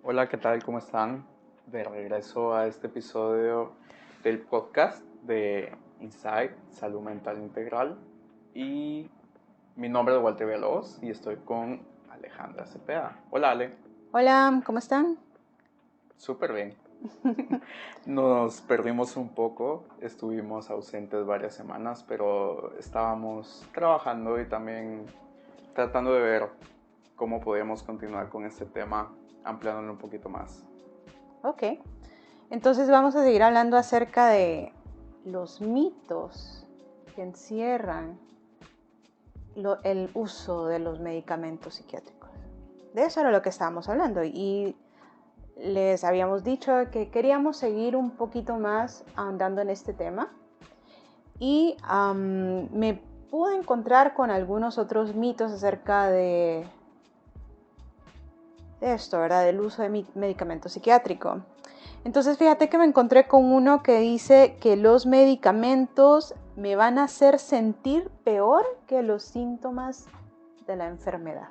Hola, ¿qué tal? ¿Cómo están? De regreso a este episodio del podcast de Insight, Salud Mental Integral. Y mi nombre es Walter Villalobos y estoy con Alejandra Cepeda. Hola, Ale. Hola, ¿cómo están? Súper bien. Nos perdimos un poco, estuvimos ausentes varias semanas, pero estábamos trabajando y también tratando de ver cómo podíamos continuar con este tema, ampliándolo un poquito más. Ok, entonces vamos a seguir hablando acerca de los mitos que encierran el uso de los medicamentos psiquiátricos. De eso era lo que estábamos hablando y les habíamos dicho que queríamos seguir un poquito más ahondando en este tema y me pude encontrar con algunos otros mitos acerca de esto, ¿verdad? Del uso de medicamento psiquiátrico. Entonces fíjate que me encontré con uno que dice que los medicamentos me van a hacer sentir peor que los síntomas de la enfermedad.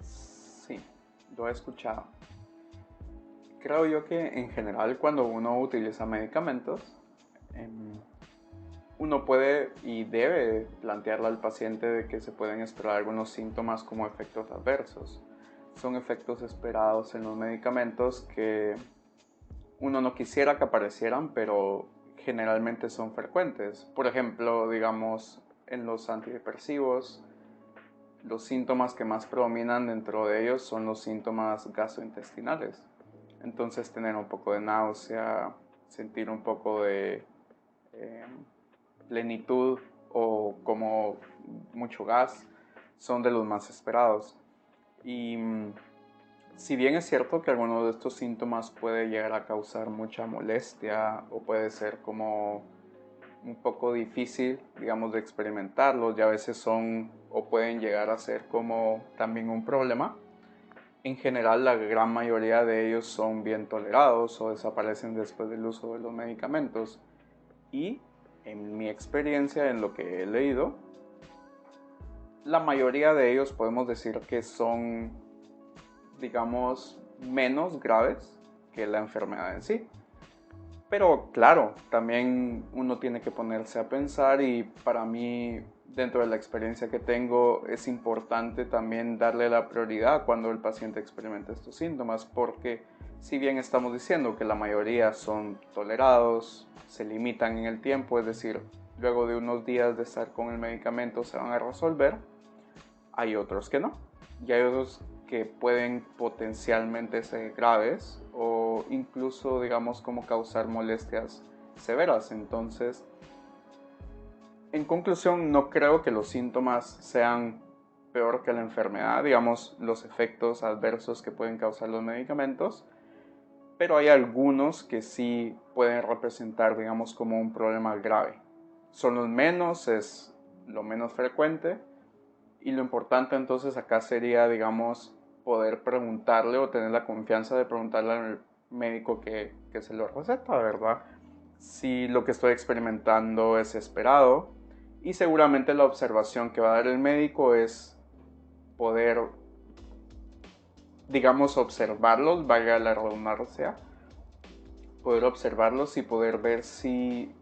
Sí, lo he escuchado. Creo yo que en general cuando uno utiliza medicamentos, uno puede y debe plantearle al paciente de que se pueden esperar algunos síntomas como efectos adversos. Son efectos esperados en los medicamentos que uno no quisiera que aparecieran, pero generalmente son frecuentes. Por ejemplo, digamos, en los antidepresivos, los síntomas que más predominan dentro de ellos son los síntomas gastrointestinales. Entonces tener un poco de náusea, sentir un poco de eh, plenitud o como mucho gas son de los más esperados. Y si bien es cierto que alguno de estos síntomas puede llegar a causar mucha molestia o puede ser como un poco difícil, digamos, de experimentarlos, y a veces son o pueden llegar a ser como también un problema. En general, la gran mayoría de ellos son bien tolerados o desaparecen después del uso de los medicamentos. Y en mi experiencia, en lo que he leído, la mayoría de ellos podemos decir que son, digamos, menos graves que la enfermedad en sí. Pero claro, también uno tiene que ponerse a pensar y para mí, dentro de la experiencia que tengo, es importante también darle la prioridad cuando el paciente experimenta estos síntomas, porque si bien estamos diciendo que la mayoría son tolerados, se limitan en el tiempo, es decir, luego de unos días de estar con el medicamento se van a resolver, hay otros que no. Y hay otros que pueden potencialmente ser graves o incluso, digamos, como causar molestias severas. Entonces, en conclusión, no creo que los síntomas sean peor que la enfermedad, digamos, los efectos adversos que pueden causar los medicamentos, pero hay algunos que sí pueden representar, digamos, como un problema grave. Son los menos, es lo menos frecuente, y lo importante entonces acá sería, digamos, poder preguntarle o tener la confianza de preguntarle al médico que se lo receta, ¿verdad? Si lo que estoy experimentando es esperado. Y seguramente la observación que va a dar el médico es poder, digamos, observarlos, valga la redundancia, poder observarlos y poder ver si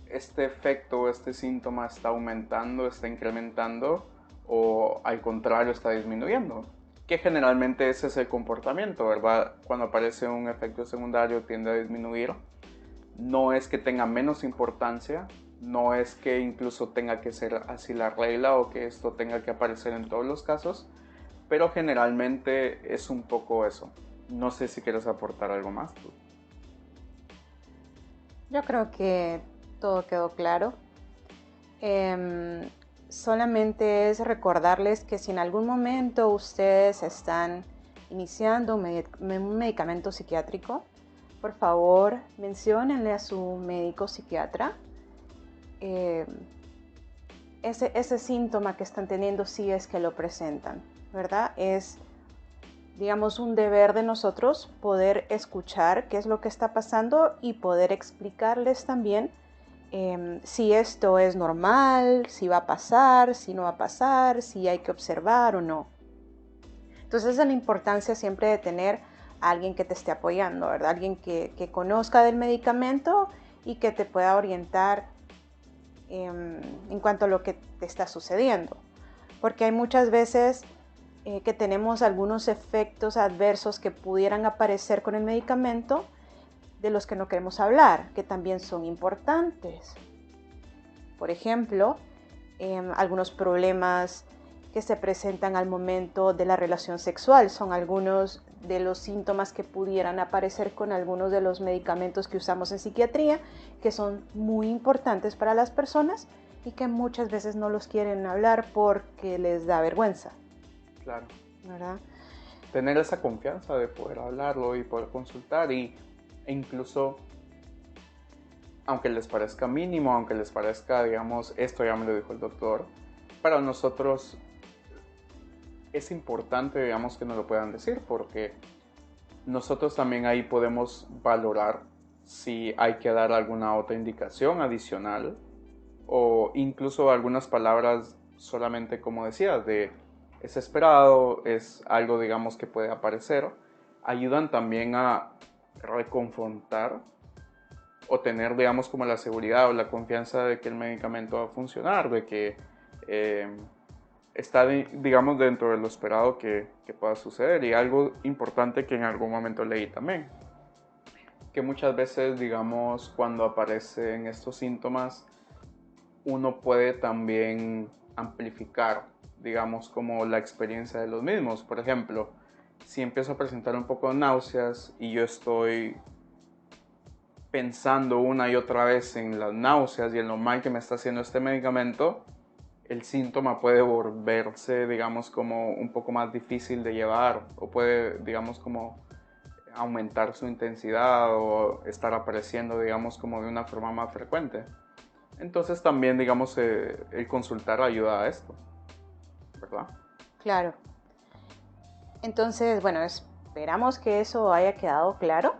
este efecto o este síntoma está aumentando, está incrementando o al contrario está disminuyendo. Que generalmente ese es el comportamiento, ¿verdad? Cuando aparece un efecto secundario tiende a disminuir. No es que tenga menos importancia, no es que incluso tenga que ser así la regla o que esto tenga que aparecer en todos los casos, pero generalmente es un poco eso. No sé si quieres aportar algo más tú. Yo creo que todo quedó claro. Em, Solamente es recordarles que si en algún momento ustedes están iniciando un medicamento psiquiátrico, por favor menciónenle a su médico psiquiatra eh, ese síntoma que están teniendo si es que lo presentan, ¿verdad? Es, digamos, un deber de nosotros poder escuchar qué es lo que está pasando y poder explicarles también si esto es normal, si va a pasar, si no va a pasar, si hay que observar o no. Entonces, esa es la importancia siempre de tener a alguien que te esté apoyando, ¿verdad? Alguien que conozca del medicamento y que te pueda orientar en cuanto a lo que te está sucediendo. Porque hay muchas veces que tenemos algunos efectos adversos que pudieran aparecer con el medicamento de los que no queremos hablar, que también son importantes. Por ejemplo, algunos problemas que se presentan al momento de la relación sexual son algunos de los síntomas que pudieran aparecer con algunos de los medicamentos que usamos en psiquiatría, que son muy importantes para las personas y que muchas veces no los quieren hablar porque les da vergüenza. Claro. ¿Verdad? Tener esa confianza de poder hablarlo y poder consultar e incluso, aunque les parezca mínimo, aunque les parezca, digamos, esto ya me lo dijo el doctor, para nosotros es importante, digamos, que nos lo puedan decir, porque nosotros también ahí podemos valorar si hay que dar alguna otra indicación adicional o incluso algunas palabras solamente, como decías, de es esperado, es algo, digamos, que puede aparecer, ayudan también a reconfrontar o tener, digamos, como la seguridad o la confianza de que el medicamento va a funcionar, de que está, digamos, dentro de lo esperado que pueda suceder. Y algo importante que en algún momento leí también, que muchas veces, digamos, cuando aparecen estos síntomas, uno puede también amplificar, digamos, como la experiencia de los mismos. Por ejemplo, si empiezo a presentar un poco de náuseas y yo estoy pensando una y otra vez en las náuseas y en lo mal que me está haciendo este medicamento, el síntoma puede volverse, digamos, como un poco más difícil de llevar o puede, digamos, como aumentar su intensidad o estar apareciendo, digamos, como de una forma más frecuente. Entonces también, digamos, el consultar ayuda a esto, ¿verdad? Claro. Entonces, bueno, esperamos que eso haya quedado claro.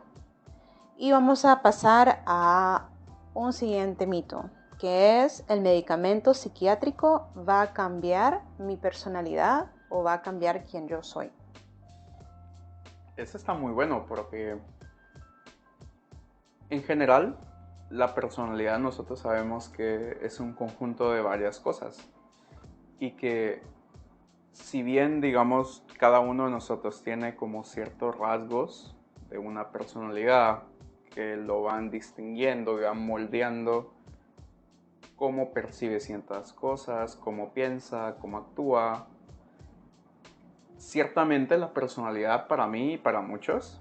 Y vamos a pasar a un siguiente mito, que es: ¿el medicamento psiquiátrico va a cambiar mi personalidad o va a cambiar quién yo soy? Eso está muy bueno porque en general la personalidad nosotros sabemos que es un conjunto de varias cosas y que si bien, digamos, cada uno de nosotros tiene como ciertos rasgos de una personalidad que lo van distinguiendo, que van moldeando cómo percibe ciertas cosas, cómo piensa, cómo actúa. Ciertamente la personalidad para mí y para muchos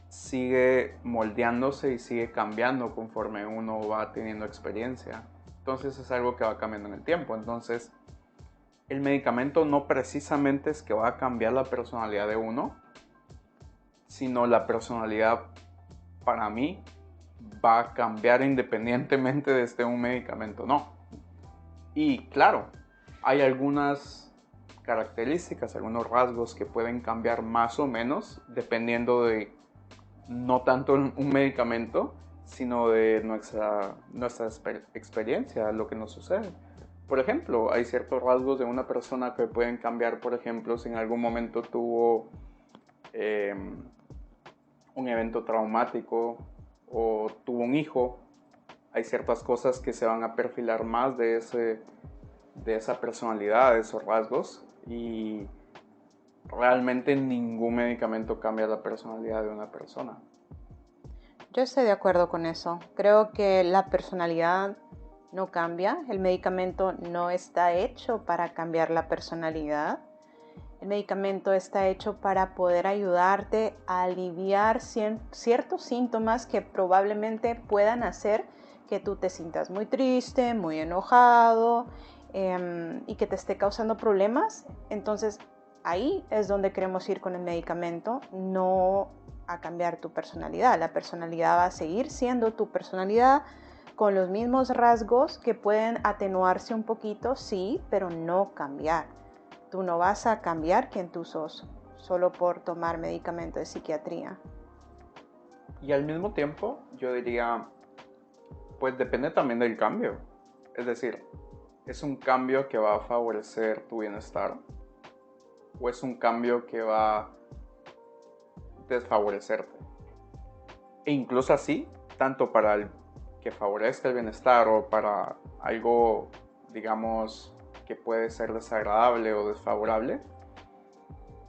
sigue moldeándose y sigue cambiando conforme uno va teniendo experiencia. Entonces es algo que va cambiando en el tiempo. Entonces el medicamento no precisamente es que va a cambiar la personalidad de uno, sino la personalidad para mí va a cambiar independientemente de este un medicamento o no. Y claro, hay algunas características, algunos rasgos que pueden cambiar más o menos dependiendo de no tanto un medicamento, sino de nuestra experiencia, lo que nos sucede. Por ejemplo, hay ciertos rasgos de una persona que pueden cambiar, por ejemplo, si en algún momento tuvo un evento traumático o tuvo un hijo. Hay ciertas cosas que se van a perfilar más de esa personalidad, de esos rasgos, y realmente ningún medicamento cambia la personalidad de una persona. Yo estoy de acuerdo con eso. Creo que la personalidad no cambia. El medicamento no está hecho para cambiar la personalidad. El medicamento está hecho para poder ayudarte a aliviar ciertos síntomas que probablemente puedan hacer que tú te sientas muy triste, muy enojado y que te esté causando problemas. Entonces ahí es donde queremos ir con el medicamento, no a cambiar tu personalidad. La personalidad va a seguir siendo tu personalidad con los mismos rasgos que pueden atenuarse un poquito, sí, pero no cambiar. Tú no vas a cambiar quién tú sos solo por tomar medicamento de psiquiatría. Y al mismo tiempo, yo diría, pues depende también del cambio. Es decir, es un cambio que va a favorecer tu bienestar. o es un cambio que va a desfavorecerte. E incluso así, tanto para el que favorezca el bienestar o para algo, digamos, que puede ser desagradable o desfavorable,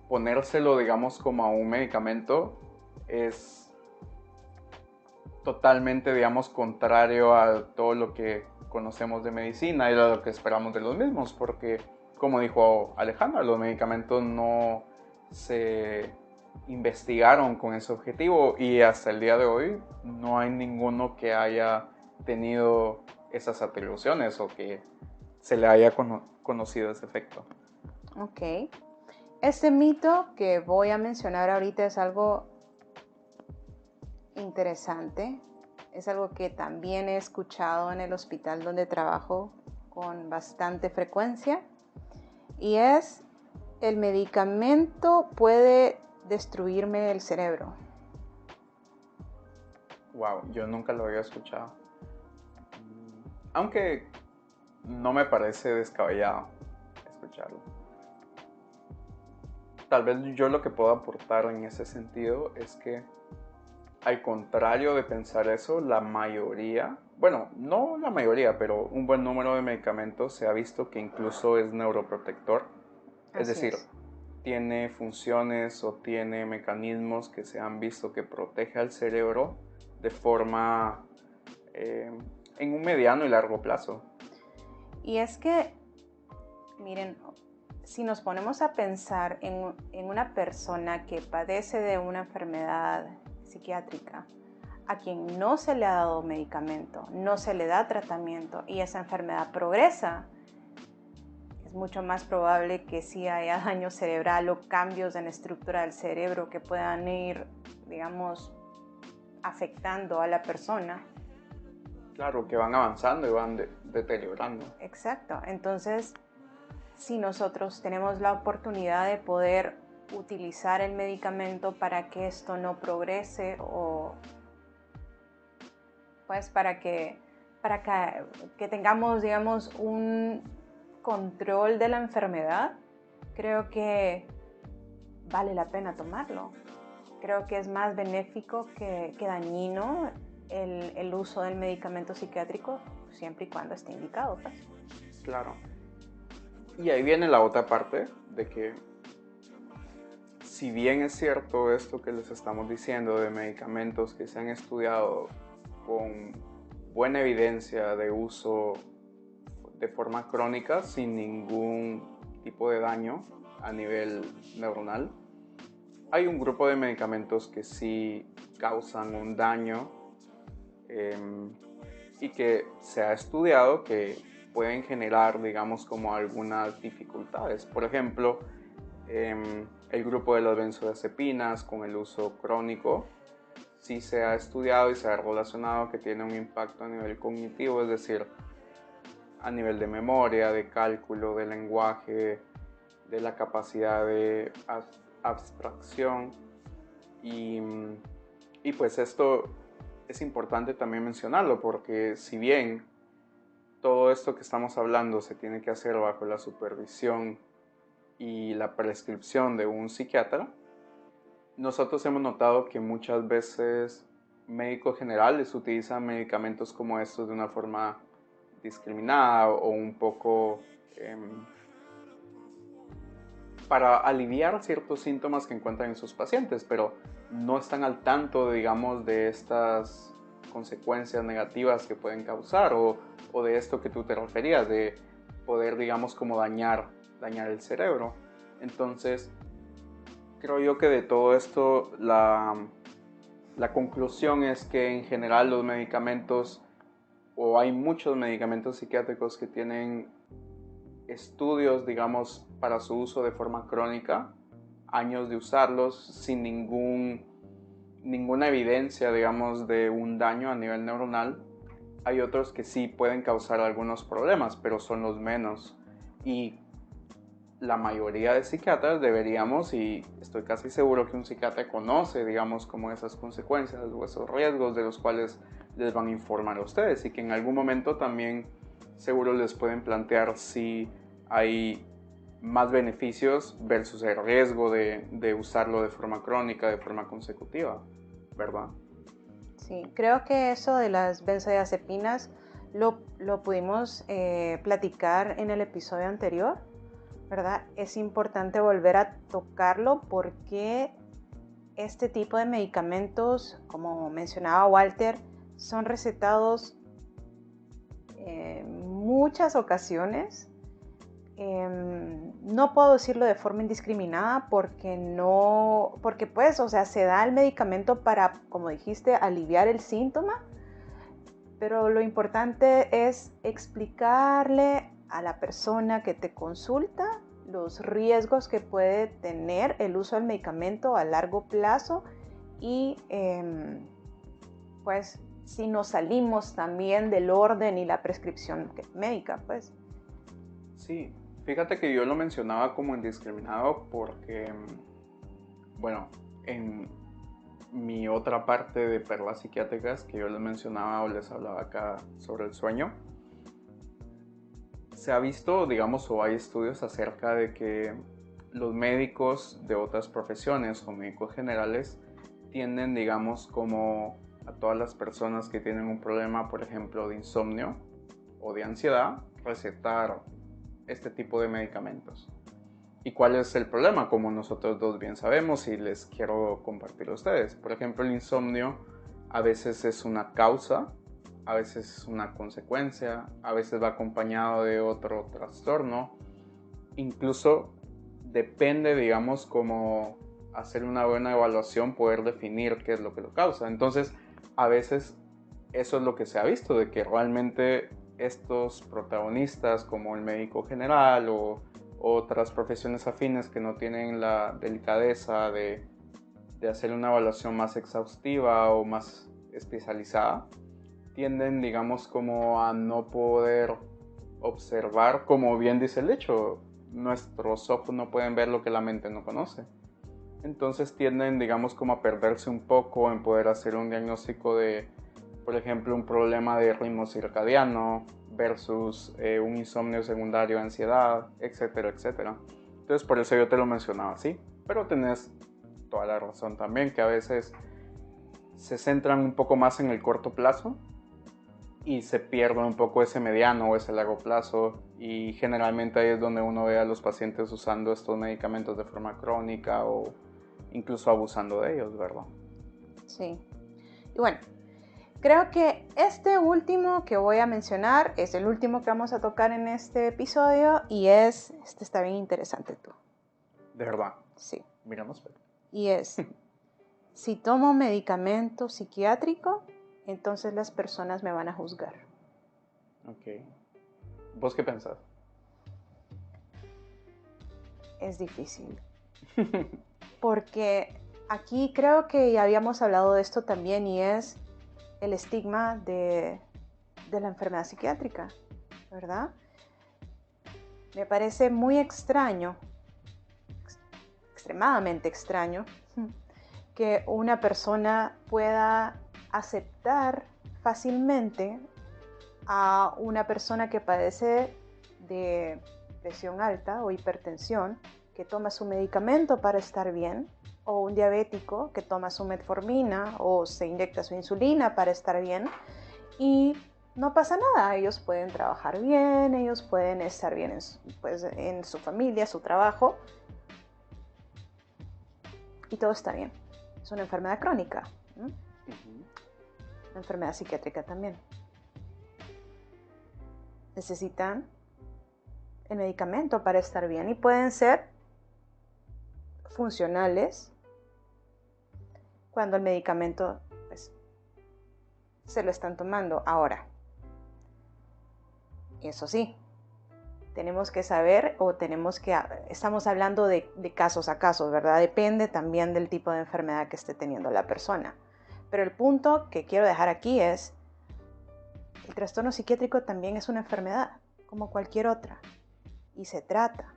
ponérselo, digamos, como a un medicamento es totalmente, digamos, contrario a todo lo que conocemos de medicina y a lo que esperamos de los mismos, porque, como dijo Alejandra, los medicamentos no se investigaron con ese objetivo y hasta el día de hoy no hay ninguno que haya tenido esas atribuciones o que se le haya conocido ese efecto. Ok. Este mito que voy a mencionar ahorita es algo interesante. Es algo que también he escuchado en el hospital donde trabajo con bastante frecuencia. Y es, el medicamento puede destruirme el cerebro. Wow, yo nunca lo había escuchado. Aunque no me parece descabellado escucharlo. Tal vez yo lo que puedo aportar en ese sentido es que, al contrario de pensar eso, la mayoría, bueno, no la mayoría, pero un buen número de medicamentos se ha visto que incluso es neuroprotector. Es Así decir, es. tiene funciones o tiene mecanismos que se han visto que protege al cerebro de forma en un mediano y largo plazo. Y es que, miren, si nos ponemos a pensar en una persona que padece de una enfermedad psiquiátrica, a quien no se le ha dado medicamento, no se le da tratamiento y esa enfermedad progresa, es mucho más probable que sí haya daño cerebral o cambios en la estructura del cerebro que puedan ir, digamos, afectando a la persona. Claro, que van avanzando y van deteriorando. Exacto. Entonces, si nosotros tenemos la oportunidad de poder utilizar el medicamento para que esto no progrese o pues para que tengamos, digamos, un control de la enfermedad, creo que vale la pena tomarlo. Creo que es más benéfico que dañino el uso del medicamento psiquiátrico siempre y cuando esté indicado, pues. Claro. Y ahí viene la otra parte de que, si bien es cierto esto que les estamos diciendo de medicamentos que se han estudiado con buena evidencia de uso de forma crónica sin ningún tipo de daño a nivel neuronal, hay un grupo de medicamentos que sí causan un daño y que se ha estudiado que pueden generar, digamos, como algunas dificultades. Por ejemplo, el grupo de las benzodiazepinas con el uso crónico sí se ha estudiado y se ha relacionado que tiene un impacto a nivel cognitivo, es decir, a nivel de memoria, de cálculo, de lenguaje, de la capacidad de abstracción y pues esto es importante también mencionarlo porque, si bien todo esto que estamos hablando se tiene que hacer bajo la supervisión y la prescripción de un psiquiatra, nosotros hemos notado que muchas veces médicos generales utilizan medicamentos como estos de una forma discriminada o un poco para aliviar ciertos síntomas que encuentran en sus pacientes, pero no están al tanto, digamos, de estas consecuencias negativas que pueden causar o de esto que tú te referías, de poder, digamos, como dañar el cerebro. Entonces, creo yo que de todo esto la conclusión es que en general los medicamentos, o hay muchos medicamentos psiquiátricos que tienen estudios, digamos, para su uso de forma crónica, años de usarlos sin ninguna evidencia, digamos, de un daño a nivel neuronal. Hay otros que sí pueden causar algunos problemas, pero son los menos. Y la mayoría de psiquiatras deberíamos, y estoy casi seguro que un psiquiatra conoce, digamos, como esas consecuencias o esos riesgos de los cuales les van a informar a ustedes, y que en algún momento también seguro les pueden plantear si hay más beneficios versus el riesgo de usarlo de forma crónica, de forma consecutiva, ¿verdad? Sí, creo que eso de las benzodiazepinas lo pudimos platicar en el episodio anterior, ¿verdad? Es importante volver a tocarlo porque este tipo de medicamentos, como mencionaba Walter, son recetados en muchas ocasiones. No puedo decirlo de forma indiscriminada porque pues, o sea, se da el medicamento para, como dijiste, aliviar el síntoma, pero lo importante es explicarle a la persona que te consulta los riesgos que puede tener el uso del medicamento a largo plazo y pues si nos salimos también del orden y la prescripción médica, pues. Sí, fíjate que yo lo mencionaba como indiscriminado porque, bueno, en mi otra parte de perlas psiquiátricas que yo les mencionaba o les hablaba acá sobre el sueño, se ha visto, digamos, o hay estudios acerca de que los médicos de otras profesiones o médicos generales tienden, digamos, como a todas las personas que tienen un problema, por ejemplo, de insomnio o de ansiedad, recetar este tipo de medicamentos. ¿Y cuál es el problema? Como nosotros dos bien sabemos y les quiero compartir a ustedes. Por ejemplo, el insomnio a veces es una causa, a veces es una consecuencia, a veces va acompañado de otro trastorno. Incluso depende, digamos, como hacer una buena evaluación, poder definir qué es lo que lo causa. Entonces, a veces eso es lo que se ha visto, de que realmente estos protagonistas como el médico general o otras profesiones afines que no tienen la delicadeza de hacer una evaluación más exhaustiva o más especializada, tienden, digamos, como a no poder observar, como bien dice el dicho, nuestros ojos no pueden ver lo que la mente no conoce. Entonces tienden, digamos, como a perderse un poco en poder hacer un diagnóstico de, por ejemplo, un problema de ritmo circadiano versus un insomnio secundario, ansiedad, etcétera, etcétera. Entonces por eso yo te lo mencionaba así, pero tenés toda la razón también, que a veces se centran un poco más en el corto plazo y se pierde un poco ese mediano o ese largo plazo, y generalmente ahí es donde uno ve a los pacientes usando estos medicamentos de forma crónica o incluso abusando de ellos, ¿verdad? Sí. Y bueno, creo que este último que voy a mencionar es el último que vamos a tocar en este episodio y este está bien interesante tú. De verdad. Sí. Miramos. Y es, si tomo medicamento psiquiátrico, entonces las personas me van a juzgar. Ok. ¿Vos qué pensás? Es difícil. Porque aquí creo que ya habíamos hablado de esto también y es el estigma de la enfermedad psiquiátrica, ¿verdad? Me parece muy extraño, extremadamente extraño, que una persona pueda aceptar fácilmente a una persona que padece de presión alta o hipertensión, que toma su medicamento para estar bien, o un diabético que toma su metformina o se inyecta su insulina para estar bien, y no pasa nada, ellos pueden trabajar bien, ellos pueden estar bien en su familia, su trabajo, y todo está bien. Es una enfermedad crónica, ¿no? Una enfermedad psiquiátrica también. Necesitan el medicamento para estar bien y pueden ser funcionales cuando el medicamento pues, se lo están tomando. Ahora, eso sí, tenemos que saber estamos hablando de casos a casos, ¿verdad? Depende también del tipo de enfermedad que esté teniendo la persona. Pero el punto que quiero dejar aquí es, el trastorno psiquiátrico también es una enfermedad, como cualquier otra, y se trata.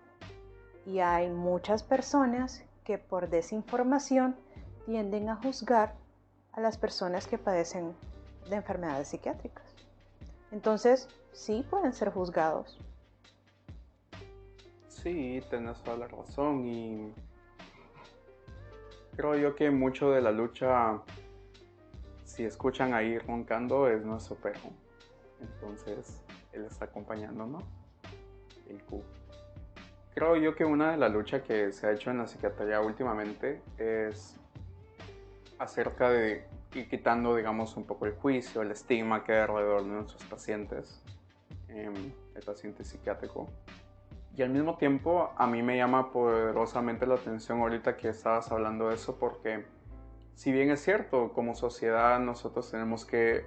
Y hay muchas personas que por desinformación tienden a juzgar a las personas que padecen de enfermedades psiquiátricas. Entonces, sí pueden ser juzgados. Sí, tenés toda la razón y creo yo que mucho de la lucha, si escuchan ahí roncando, es nuestro perro. Entonces, él está acompañándonos, el Q. Creo yo que una de las luchas que se ha hecho en la psiquiatría últimamente es acerca de ir quitando, digamos, un poco el juicio, el estigma que hay alrededor de nuestros pacientes, el paciente psiquiátrico. Y al mismo tiempo, a mí me llama poderosamente la atención ahorita que estabas hablando de eso, porque si bien es cierto, como sociedad nosotros tenemos que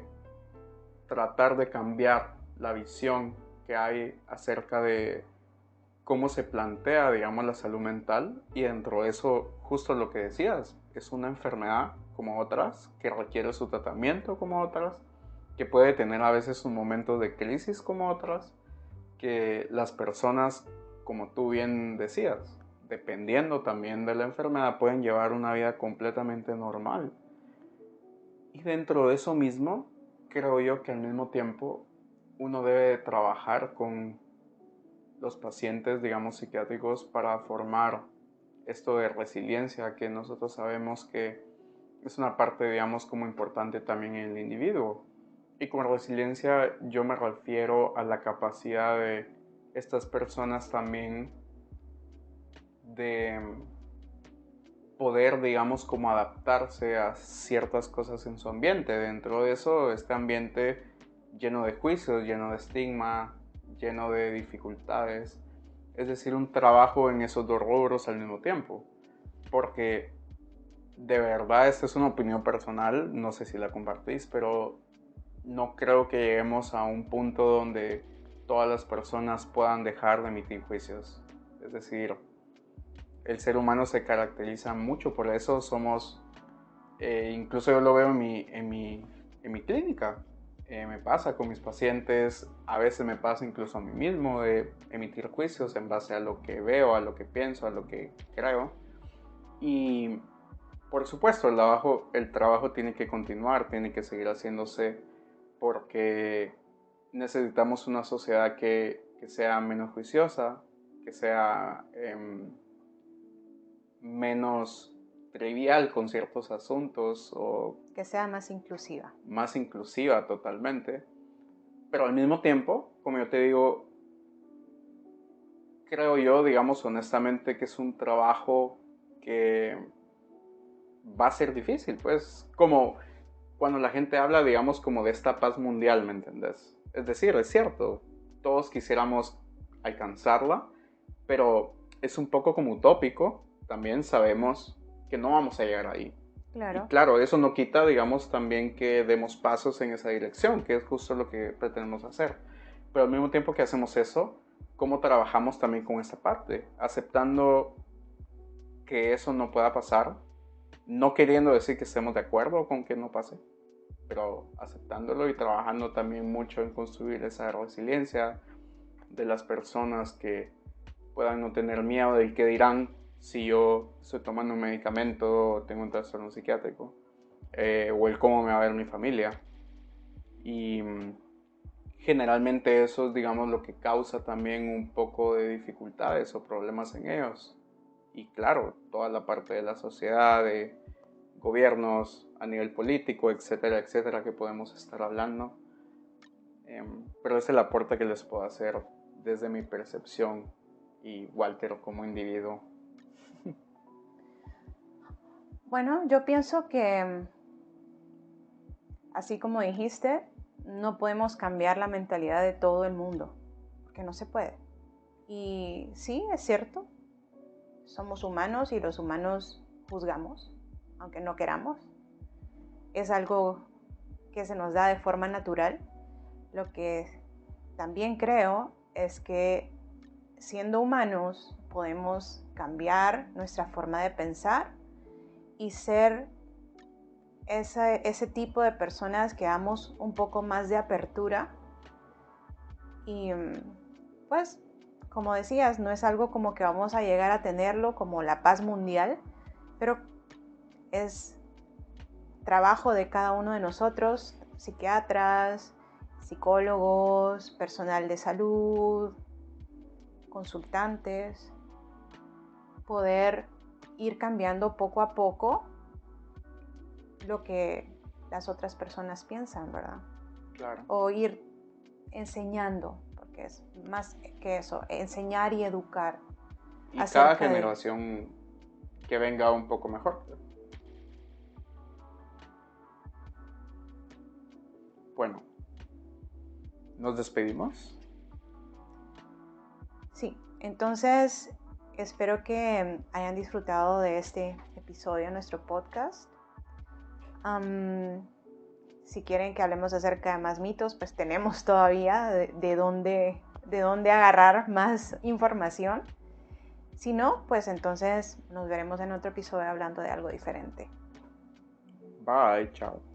tratar de cambiar la visión que hay acerca de cómo se plantea, digamos, la salud mental, y dentro de eso, justo lo que decías, es una enfermedad como otras, que requiere su tratamiento como otras, que puede tener a veces un momento de crisis como otras, que las personas, como tú bien decías, dependiendo también de la enfermedad, pueden llevar una vida completamente normal. Y dentro de eso mismo, creo yo que al mismo tiempo uno debe trabajar con los pacientes, digamos, psiquiátricos para formar esto de resiliencia, que nosotros sabemos que es una parte, digamos, como importante también en el individuo. Y con resiliencia yo me refiero a la capacidad de estas personas también de poder, digamos, como adaptarse a ciertas cosas en su ambiente. Dentro de eso, este ambiente lleno de juicios, lleno de estigma, lleno de dificultades. Es decir, un trabajo en esos dos rubros al mismo tiempo. Porque de verdad, esta es una opinión personal, no sé si la compartís, pero no creo que lleguemos a un punto donde todas las personas puedan dejar de emitir juicios. Es decir, el ser humano se caracteriza mucho por eso, somos, incluso yo lo veo en mi clínica, me pasa con mis pacientes, a veces me pasa incluso a mí mismo de emitir juicios en base a lo que veo, a lo que pienso, a lo que creo. Y por supuesto, el trabajo tiene que continuar, tiene que seguir haciéndose porque necesitamos una sociedad que sea menos juiciosa, que sea menos trivial con ciertos asuntos o Que sea más inclusiva. más inclusiva totalmente. Pero al mismo tiempo, como yo te digo, creo yo, digamos honestamente, que es un trabajo que va a ser difícil, pues como cuando la gente habla, digamos, como de esta paz mundial, ¿me entendés? Es decir, es cierto, todos quisiéramos alcanzarla, pero es un poco como utópico, también sabemos que no vamos a llegar ahí. Y Claro. claro, eso no quita, digamos, también que demos pasos en esa dirección, que es justo lo que pretendemos hacer. Pero al mismo tiempo que hacemos eso, ¿cómo trabajamos también con esa parte? Aceptando que eso no pueda pasar, no queriendo decir que estemos de acuerdo con que no pase, pero aceptándolo y trabajando también mucho en construir esa resiliencia de las personas que puedan no tener miedo del que dirán si yo estoy tomando un medicamento o tengo un trastorno psiquiátrico, o el cómo me va a ver mi familia. Y generalmente eso es, digamos, lo que causa también un poco de dificultades o problemas en ellos. Y claro, toda la parte de la sociedad, de gobiernos a nivel político, etcétera, etcétera, que podemos estar hablando. Pero es el aporte que les puedo hacer desde mi percepción y Walter como individuo. Bueno, yo pienso que, así como dijiste, no podemos cambiar la mentalidad de todo el mundo, porque no se puede. Y sí, es cierto, somos humanos y los humanos juzgamos, aunque no queramos. Es algo que se nos da de forma natural. Lo que también creo es que siendo humanos podemos cambiar nuestra forma de pensar y ser ese tipo de personas que damos un poco más de apertura. Y pues, como decías, no es algo como que vamos a llegar a tenerlo como la paz mundial, pero es trabajo de cada uno de nosotros, psiquiatras, psicólogos, personal de salud, consultantes, poder ir cambiando poco a poco lo que las otras personas piensan, ¿verdad? Claro. O ir enseñando, porque es más que eso, enseñar y educar. Y cada generación que venga un poco mejor. Bueno, ¿nos despedimos? Sí, entonces espero que hayan disfrutado de este episodio de nuestro podcast. Si quieren que hablemos acerca de más mitos, pues tenemos todavía de dónde agarrar más información. Si no, pues entonces nos veremos en otro episodio hablando de algo diferente. Bye, chao.